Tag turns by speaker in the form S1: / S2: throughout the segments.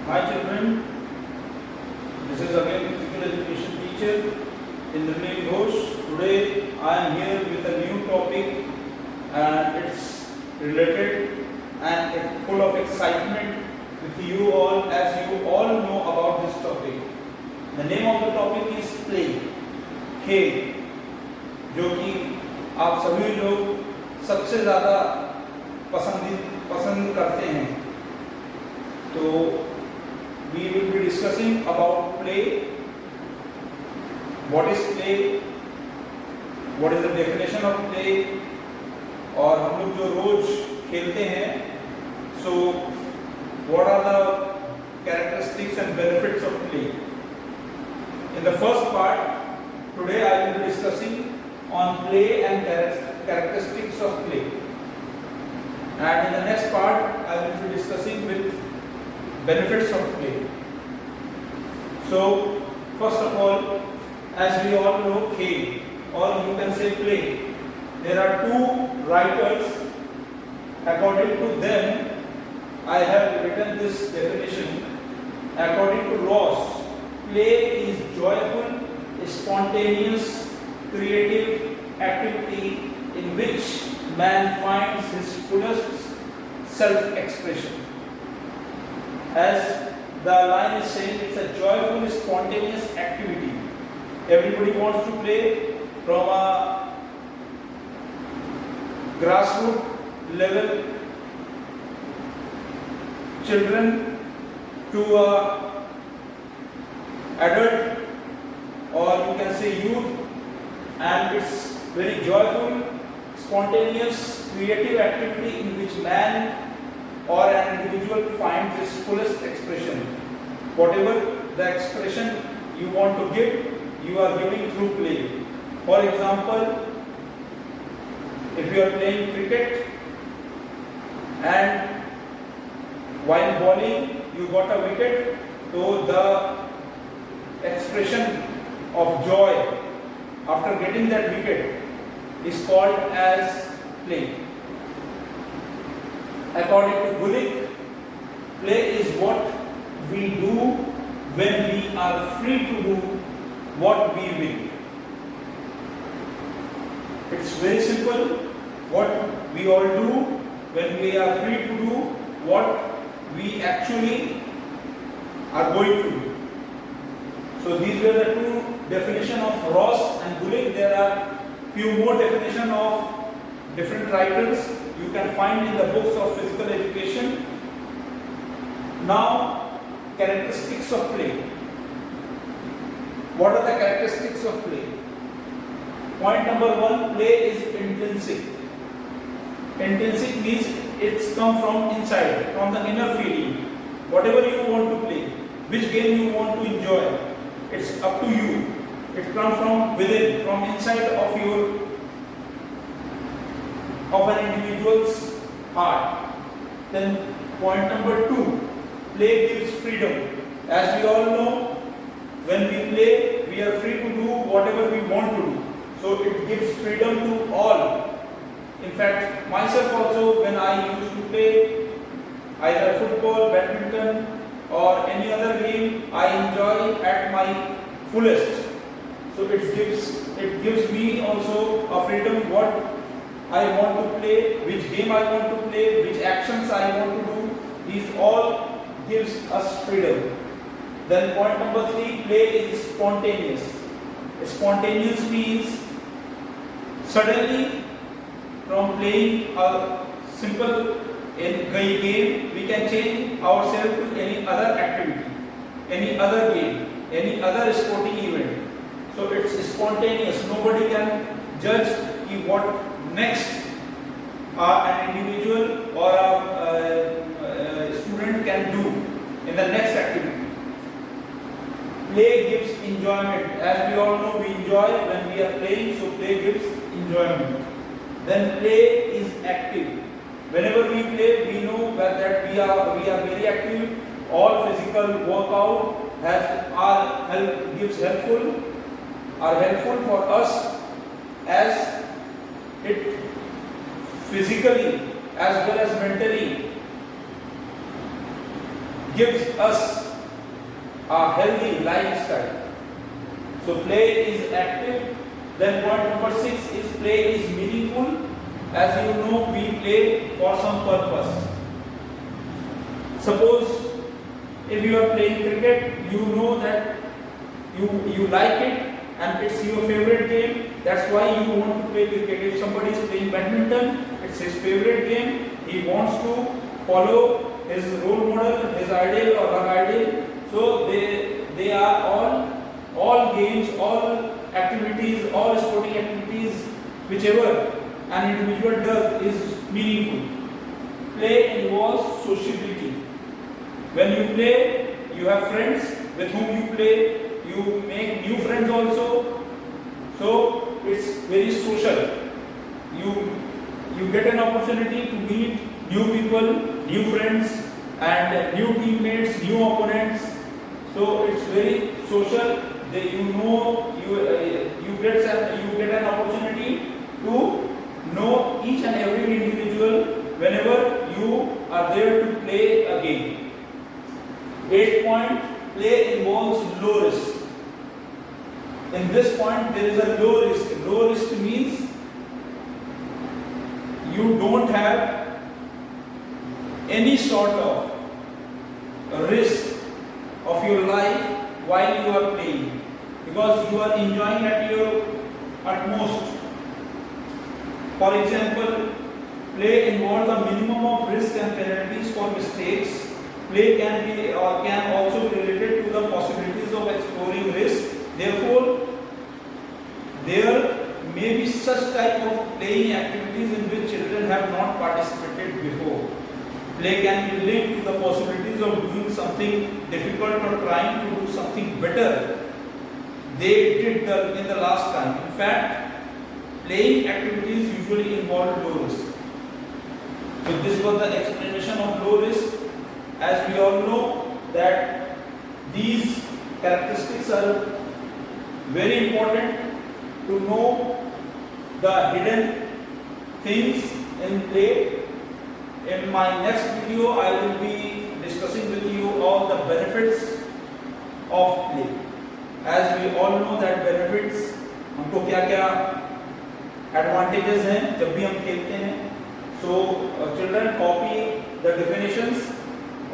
S1: Hi children, this is again physical education teacher Indranil Ghosh. Today I am here with a new topic and it's related and it's full of excitement with you all as you all know about this topic. The name of the topic is play, खेल, जो कि आप सभी लोग सबसे ज़्यादा पसंद करते हैं. तो we will be discussing about play, what is play, what is the definition of play, और हम लोग जो रोज खेलते हैं, so what are the characteristics and benefits of play. In the first part, today I will be discussing on play and characteristics of play, and in the next part I will be discussing with benefits of play. So first of all, as we all know, खेल or you can say play, there are two writers. According to them, I have written this definition. According to Ross, play is joyful, spontaneous, creative activity in which man finds his fullest self-expression. As the line is saying, it's a joyful, spontaneous activity. Everybody wants to play, from a grassroots level children to a adult, or you can say youth, and it's very joyful, spontaneous, creative activity in which man or an individual finds his fullest expression. Whatever the expression you want to give, you are giving through play. For example, if you are playing cricket and while bowling you got a wicket, so the expression of joy after getting that wicket is called as play. According to Gulick, play is what we do when we are free to do what we will. It's very simple. What we all do when we are free to do what we actually are going to do. So these were the two definitions of Ross and Gulick. There are few more definitions of different writers you can find in the books of physical education. Now, characteristics of play. What are the characteristics of play? Point number one, play is intrinsic. Intrinsic means it's come from inside, from the inner feeling. Whatever you want to play, which game you want to enjoy, it's up to you. It comes from within, from inside of an individual's heart. Then point number two, play gives freedom. As we all know, when we play, we are free to do whatever we want to do. So it gives freedom to all. In fact, myself also, when I used to play either football, badminton or any other game, I enjoy at my fullest. So it gives me also a freedom what I want to play, which game I want to play, which actions I want to do. These all gives us freedom. Then point number three, play is spontaneous. Spontaneous means suddenly from playing a simple game, we can change ourselves to any other activity, any other game, any other sporting event. So it's spontaneous. Nobody can judge what next an individual or a student can do in the next activity. Play gives enjoyment. As we all know, we enjoy when we are playing, so play gives enjoyment. Then play is active. Whenever we play, we know that we are very active. All physical workout are helpful for us, as it physically as well as mentally gives us a healthy lifestyle. So play is active. Then point number 6 is play is meaningful. As you know, we play for some purpose. Suppose if you are playing cricket, you know that you like it and it's your favorite game. That's why you want to play cricket. If somebody is playing badminton, it's his favorite game. He wants to follow his role model, his ideal or her ideal. So they are all games, all activities, all sporting activities, whichever an individual does is meaningful. Play involves sociability. When you play, you have friends with whom you play. You make new friends also. So it's very social. You get an opportunity to meet new people, new friends, and new teammates, new opponents. So it's very social. You get an opportunity to know each and every individual whenever you are there to play a game. 8th point, play involves low risk. In this point, there is a low risk. Low risk means you don't have any sort of risk of your life while you are playing, because you are enjoying at your utmost. For example, play involves a minimum of risk and penalties for mistakes. Play can also be related to the possibilities of exploring risk. Therefore, there may be such type of playing activities in which children have not participated before. Play can be linked to the possibilities of doing something difficult or trying to do something better they did in the last time. In fact, playing activities usually involve low risk. So this was the explanation of low risk. As we all know that these characteristics are very important to know the hidden things in play. In my next video, I will be discussing with you all the benefits of play. As we all know that benefits, हमको क्या-क्या advantages हैं जब भी हम खेलते हैं. So children, copy the definitions,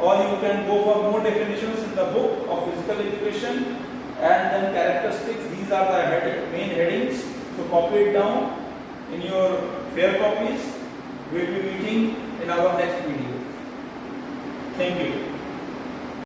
S1: or you can go for more definitions in the book of physical education, and then characteristics. These are the main headings. So copy it down in your fair copies. We will be meeting in our next video. Thank you.